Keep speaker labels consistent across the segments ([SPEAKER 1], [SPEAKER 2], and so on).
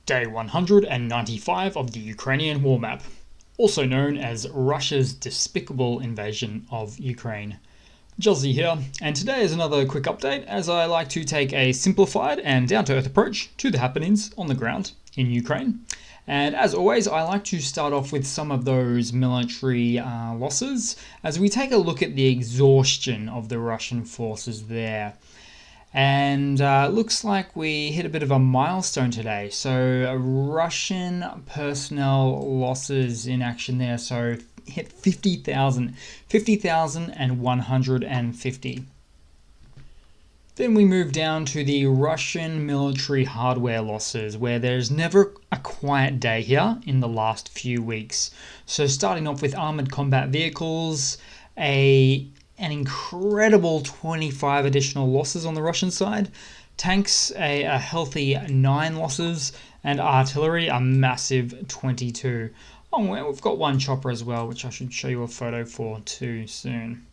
[SPEAKER 1] Day 195 of the Ukrainian war map, also known as Russia's despicable invasion of Ukraine. Juzzy here, and today is another quick update as I like to take a simplified and down-to-earth approach to the happenings on the ground in Ukraine. And as always, I like to start off with some of those military losses as we take a look at the exhaustion of the Russian forces there. And looks like we hit a bit of a milestone today. So Russian personnel losses in action there. So hit 50,150. Then we move down to the Russian military hardware losses, where there's never a quiet day here in the last few weeks. So starting off with armored combat vehicles, an incredible 25 additional losses on the Russian side, tanks a healthy 9 losses, and artillery a massive 22. Oh, well, we've got one chopper as well, which I should show you a photo for too soon.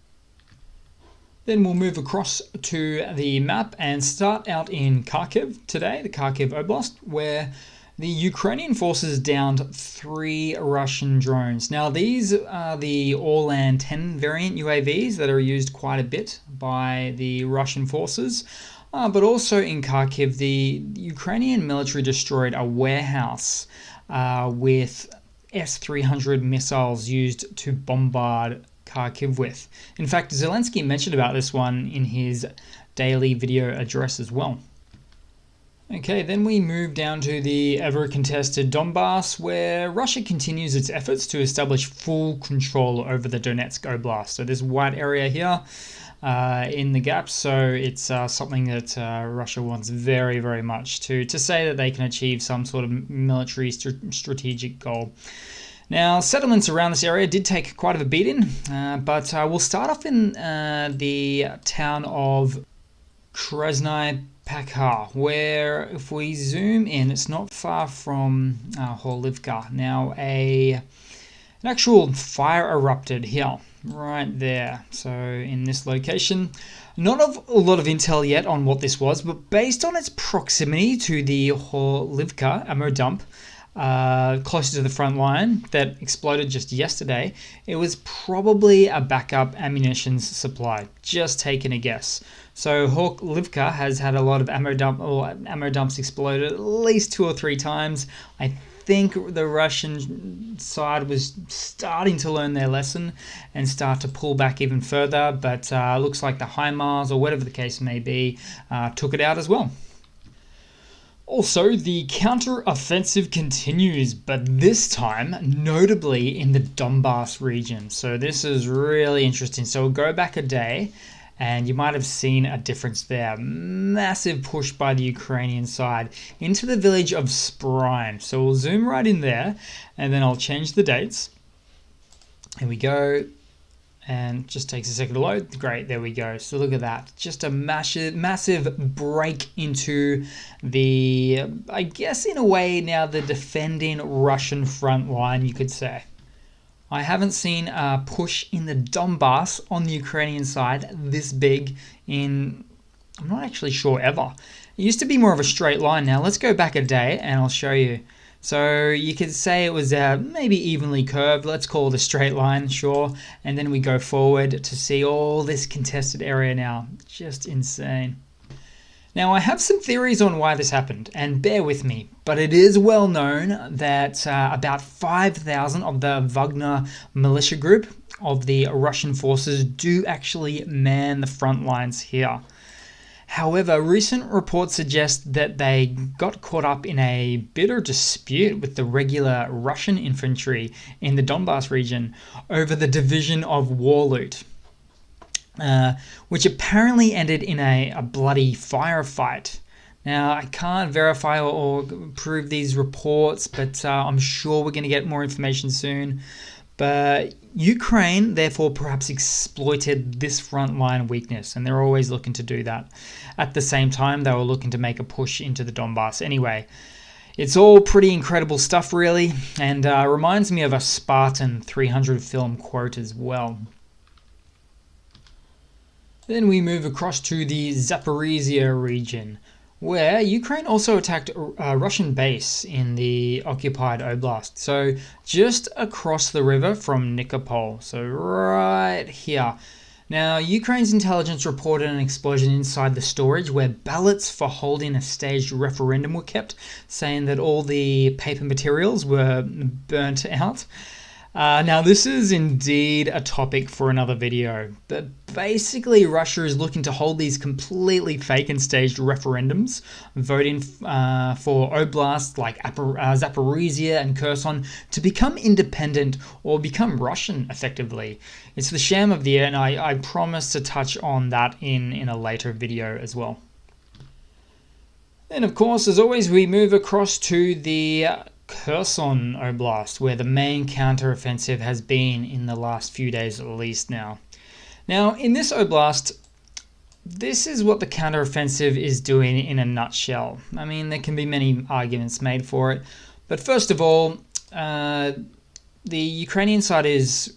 [SPEAKER 1] Then we'll move across to the map and start out in Kharkiv today, the Kharkiv Oblast, where the Ukrainian forces downed 3 Russian drones. Now these are the Orlan 10 variant UAVs that are used quite a bit by the Russian forces. But also in Kharkiv, the Ukrainian military destroyed a warehouse with S-300 missiles used to bombard Kharkiv with. In fact, Zelensky mentioned about this one in his daily video address as well. Okay, then we move down to the ever-contested Donbass, where Russia continues its efforts to establish full control over the Donetsk Oblast. So this white area here in the gaps, so it's something that Russia wants very, very much to say that they can achieve some sort of military strategic goal. Now, settlements around this area did take quite a beating, but we'll start off in the town of Krasny Pakhar, where if we zoom in, it's not far from Horlivka. Now, an actual fire erupted here, right there. So in this location, not a lot of intel yet on what this was, but based on its proximity to the Horlivka ammo dump, closer to the front line that exploded just yesterday, it was probably a backup ammunition supply. Just taking a guess. So Horlivka has had a lot of ammo dumps exploded at least 2 or 3 times. I think the Russian side was starting to learn their lesson and start to pull back even further, but looks like the HIMARS, or whatever the case may be, took it out as well. Also, the counter-offensive continues, but this time, notably in the Donbass region. So this is really interesting. So we'll go back a day, and you might have seen a difference there. Massive push by the Ukrainian side into the village of Sprine. So we'll zoom right in there, and then I'll change the dates. Here we go. And just takes a second to load. Great, there we go. So look at that. Just a massive break into the, I guess in a way now, the defending Russian front line, you could say. I haven't seen a push in the Donbass on the Ukrainian side this big in, I'm not actually sure, ever. It used to be more of a straight line. Now let's go back a day and I'll show you. So you could say it was maybe evenly curved, let's call it a straight line, sure. And then we go forward to see all this contested area now. Just insane. Now I have some theories on why this happened, and bear with me, but it is well known that about 5,000 of the Wagner militia group of the Russian forces do actually man the front lines here. However, recent reports suggest that they got caught up in a bitter dispute with the regular Russian infantry in the Donbass region over the division of war loot, which apparently ended in a bloody firefight. Now, I can't verify or prove these reports, but I'm sure we're going to get more information soon. But Ukraine, therefore, perhaps exploited this frontline weakness, and they're always looking to do that. At the same time, they were looking to make a push into the Donbass. Anyway, it's all pretty incredible stuff, really, and reminds me of a Spartan 300 film quote as well. Then we move across to the Zaporizhia region, where Ukraine also attacked a Russian base in the occupied oblast. So just across the river from Nikopol. So right here. Now, Ukraine's intelligence reported an explosion inside the storage where ballots for holding a staged referendum were kept, saying that all the paper materials were burnt out. Now, this is indeed a topic for another video, but basically Russia is looking to hold these completely fake and staged referendums, voting for oblasts like Zaporizhia and Kherson to become independent or become Russian, effectively. It's the sham of the year, and I promise to touch on that in a later video as well. And of course, as always, we move across to the Kherson Oblast, where the main counteroffensive has been in the last few days at least now. Now, in this Oblast, this is what the counteroffensive is doing in a nutshell. I mean, there can be many arguments made for it, but first of all, the Ukrainian side is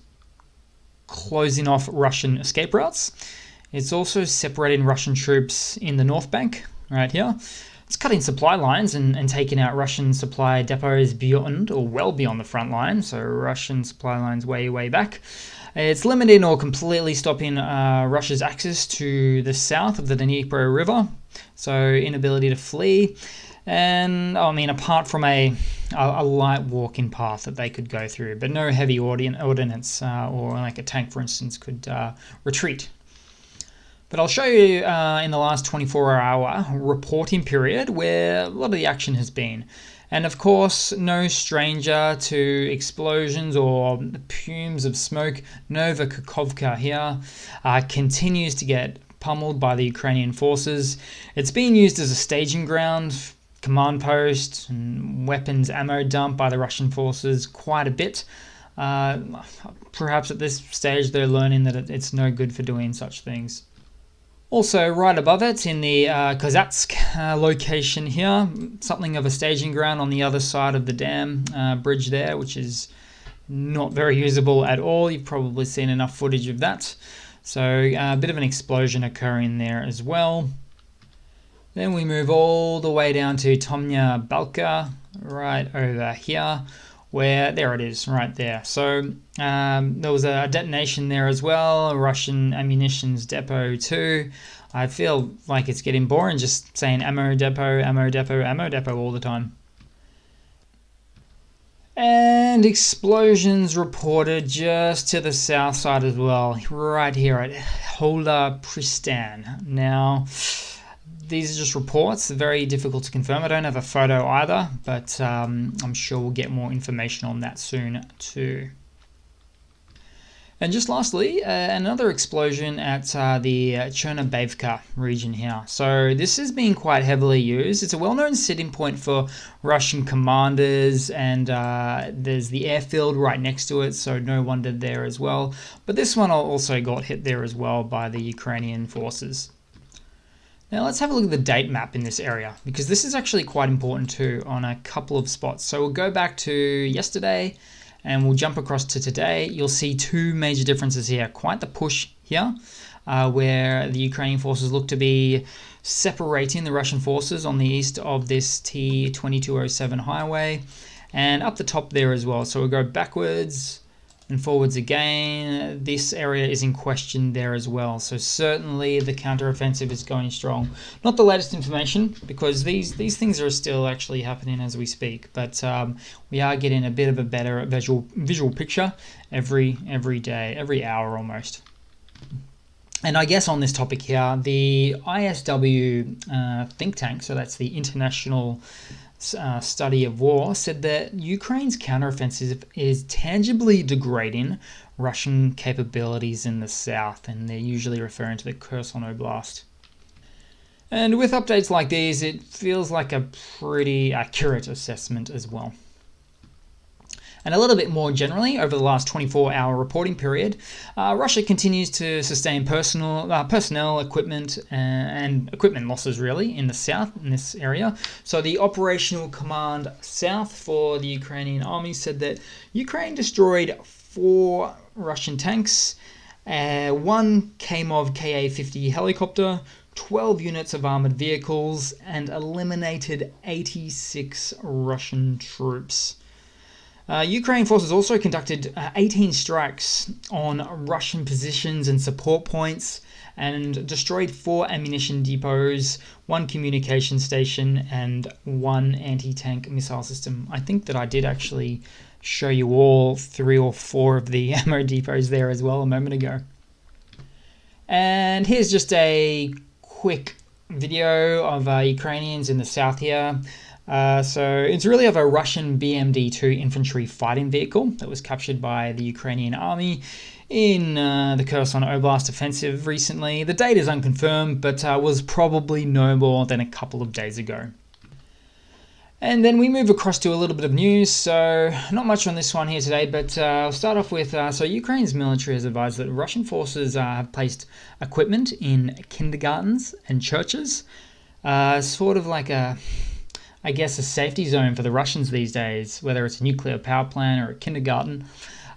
[SPEAKER 1] closing off Russian escape routes. It's also separating Russian troops in the North Bank, right here. It's cutting supply lines and taking out Russian supply depots beyond, or well beyond the front line, so Russian supply lines way back. It's limiting or completely stopping Russia's access to the south of the Dnipro River, so inability to flee. And I mean, apart from a light walking path that they could go through, but no heavy ordnance or like a tank, for instance, could retreat. But I'll show you in the last 24-hour reporting period where a lot of the action has been. And of course, no stranger to explosions or fumes of smoke. Nova Kakhovka here continues to get pummeled by the Ukrainian forces. It's being used as a staging ground, command post, and weapons ammo dump by the Russian forces quite a bit. Perhaps at this stage they're learning that it's no good for doing such things. Also, right above it, in the Kozatsk location here, something of a staging ground on the other side of the dam bridge there, which is not very usable at all. You've probably seen enough footage of that. So a bit of an explosion occurring there as well. Then we move all the way down to Tomnya Balka, right over here, where, there it is, right there. So there was a detonation there as well, a Russian ammunitions depot too. I feel like it's getting boring just saying ammo depot, ammo depot, ammo depot all the time. And explosions reported just to the south side as well, right here at Hola Pristan. Now, these are just reports, very difficult to confirm. I don't have a photo either, but I'm sure we'll get more information on that soon too. And just lastly, another explosion at the Chernobevka region here. So this is being quite heavily used. It's a well-known sitting point for Russian commanders, and there's the airfield right next to it, so no wonder there as well. But this one also got hit there as well by the Ukrainian forces. Now let's have a look at the date map in this area, because this is actually quite important too on a couple of spots. So we'll go back to yesterday and we'll jump across to today. You'll see two major differences here. Quite the push here, where the Ukrainian forces look to be separating the Russian forces on the east of this T-2207 highway, and up the top there as well. So we'll go backwards and forwards again. This area is in question there as well. So certainly the counteroffensive is going strong. Not the latest information, because these things are still actually happening as we speak. But we are getting a bit of a better visual picture every day, every hour almost. And I guess on this topic here, the ISW think tank, so that's the International Study of War, said that Ukraine's counteroffensive is tangibly degrading Russian capabilities in the south, and they're usually referring to the Kherson Oblast. And with updates like these, it feels like a pretty accurate assessment as well. And a little bit more generally, over the last 24-hour reporting period, Russia continues to sustain personnel, equipment, and equipment losses really in the south, in this area. So the Operational Command South for the Ukrainian army said that Ukraine destroyed 4 Russian tanks, 1 Kamov Ka-50 helicopter, 12 units of armoured vehicles and eliminated 86 Russian troops. Ukraine forces also conducted 18 strikes on Russian positions and support points and destroyed 4 ammunition depots, 1 communication station, and 1 anti-tank missile system. I think that I did actually show you all 3 or 4 of the ammo depots there as well a moment ago. And here's just a quick video of Ukrainians in the south here. So it's really of a Russian BMD-2 infantry fighting vehicle that was captured by the Ukrainian army in the Kherson Oblast offensive recently. The date is unconfirmed, but was probably no more than a couple of days ago. And then we move across to a little bit of news. So not much on this one here today, but I'll start off with, so Ukraine's military has advised that Russian forces have placed equipment in kindergartens and churches, sort of like I guess a safety zone for the Russians these days, whether it's a nuclear power plant or a kindergarten.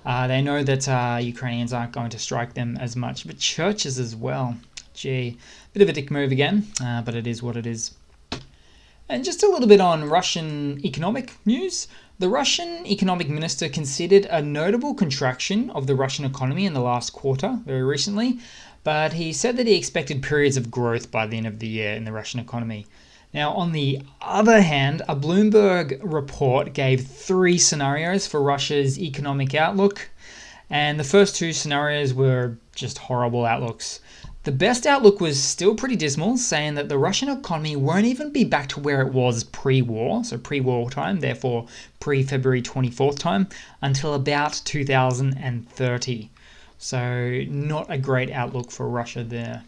[SPEAKER 1] They know that Ukrainians aren't going to strike them as much, but churches as well. Gee, bit of a dick move again, but it is what it is. And just a little bit on Russian economic news. The Russian economic minister considered a notable contraction of the Russian economy in the last quarter, very recently, but he said that he expected periods of growth by the end of the year in the Russian economy. Now, on the other hand, a Bloomberg report gave 3 scenarios for Russia's economic outlook, and the first 2 scenarios were just horrible outlooks. The best outlook was still pretty dismal, saying that the Russian economy won't even be back to where it was pre-war, so pre-war time, therefore pre-February 24th time, until about 2030. So not a great outlook for Russia there.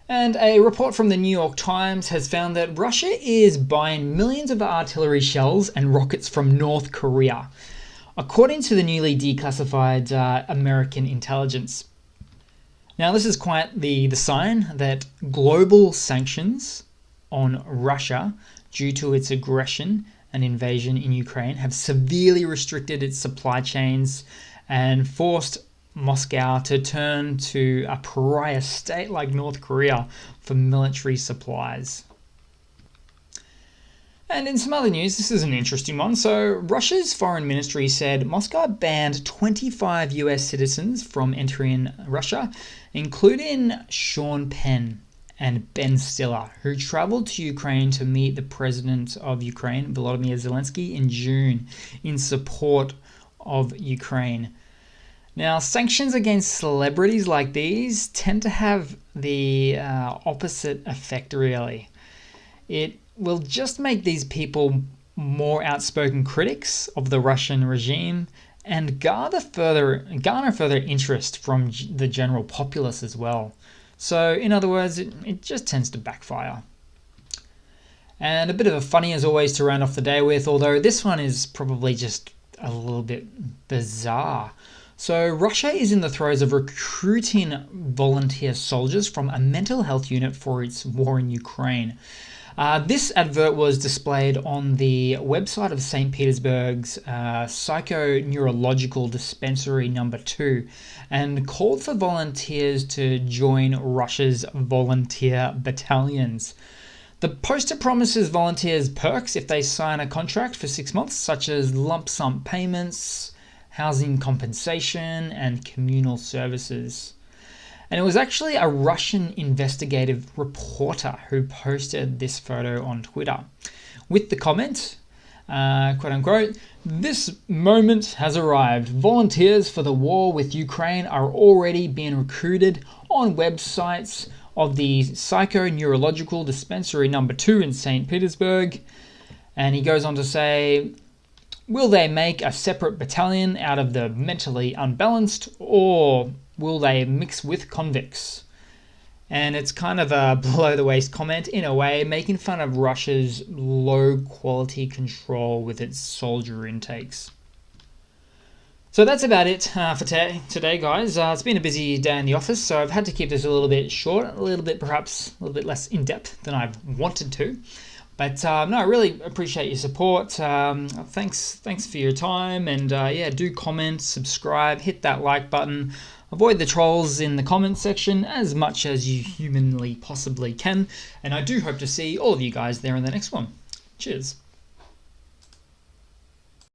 [SPEAKER 1] And a report from the New York Times has found that Russia is buying millions of artillery shells and rockets from North Korea, according to the newly declassified American intelligence. Now, this is quite the sign that global sanctions on Russia due to its aggression and invasion in Ukraine have severely restricted its supply chains and forced Moscow to turn to a pariah state like North Korea for military supplies. And in some other news, this is an interesting one. So Russia's foreign ministry said Moscow banned 25 US citizens from entering Russia, including Sean Penn and Ben Stiller, who traveled to Ukraine to meet the president of Ukraine, Volodymyr Zelensky, in June in support of Ukraine. Now, sanctions against celebrities like these tend to have the opposite effect, really. It will just make these people more outspoken critics of the Russian regime and garner further interest from the general populace as well. So, in other words, it just tends to backfire. And a bit of a funny as always to round off the day with, although this one is probably just a little bit bizarre. So Russia is in the throes of recruiting volunteer soldiers from a mental health unit for its war in Ukraine. This advert was displayed on the website of St. Petersburg's Psychoneurological Dispensary No. 2 and called for volunteers to join Russia's volunteer battalions. The poster promises volunteers perks if they sign a contract for 6 months, such as lump sum payments, housing compensation, and communal services. And it was actually a Russian investigative reporter who posted this photo on Twitter with the comment, quote unquote, "This moment has arrived. Volunteers for the war with Ukraine are already being recruited on websites of the Psychoneurological Dispensary No. 2 in St. Petersburg." And he goes on to say, "Will they make a separate battalion out of the mentally unbalanced, or will they mix with convicts?" And it's kind of a below-the-waist comment, in a way, making fun of Russia's low-quality control with its soldier intakes. So that's about it for today, guys. It's been a busy day in the office, so I've had to keep this a little bit short, perhaps a little bit less in-depth than I've wanted to. But no, I really appreciate your support. Thanks for your time, and do comment, subscribe, hit that like button. Avoid the trolls in the comments section as much as you humanly possibly can, and I do hope to see all of you guys there in the next one. Cheers.